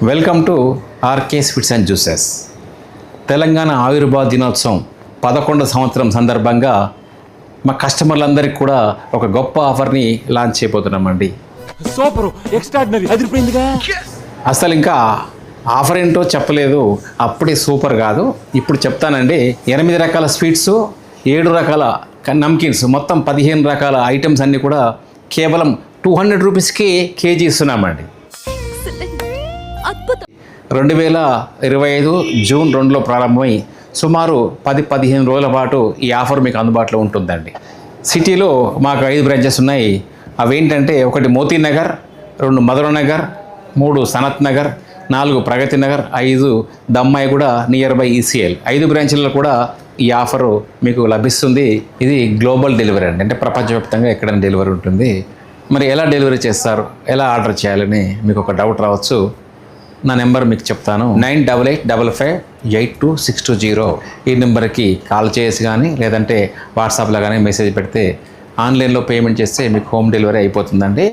Welcome to RK sweets and juices. Telangana ఆవిర్భావ దినోత్సవం 11వ సంవత్సరం సందర్భంగా మా కస్టమర్లందరికీ కూడా ఒక గొప్ప ఆఫర్ని లాంచ్ చేయబోతున్నామండి. సూపర్, ఎక్స్ట్రాడినరీ, అదిరిపోయిందిగా. అసలు ఇంకా ఆఫర్ ఏంటో చెప్పలేదు, అప్పుడే సూపర్ కాదు. ఇప్పుడు చెప్తానండి. 8 రకాల స్వీట్స్, 7 రకాల నమ్కిన్స్, మొత్తం 15 రకాల ఐటమ్స్ అన్నీ కూడా కేవలం 200 రూపీస్కి కేజీ ఇస్తున్నామండి. 2025 జూన్ 2లో ప్రారంభమై సుమారు 10-15 రోజుల పాటు ఈ ఆఫర్ మీకు అందుబాటులో ఉంటుందండి. సిటీలో మాకు 5 బ్రాంచెస్ ఉన్నాయి. అవేంటంటే 1 Moti Nagar, 2 Madhura Nagar, 3 Sanath Nagar, 4 Pragathi Nagar, 5 Dammaiguda near by ECIL. 5 బ్రాంచ్లలో కూడా ఈ ఆఫరు మీకు లభిస్తుంది. ఇది గ్లోబల్ డెలివరీ అండి, అంటే ప్రపంచవ్యాప్తంగా ఎక్కడైనా డెలివరీ ఉంటుంది. మరి ఎలా డెలివరీ చేస్తారు, ఎలా ఆర్డర్ చేయాలని మీకు ఒక డౌట్ రావచ్చు. నా నెంబర్ మీకు చెప్తాను. 9885582620. ఈ నెంబర్కి కాల్ చేసి కానీ లేదంటే వాట్సాప్లో కానీ మెసేజ్ పెడితే ఆన్లైన్లో పేమెంట్ చేస్తే మీకు హోమ్ డెలివరీ అయిపోతుందండి.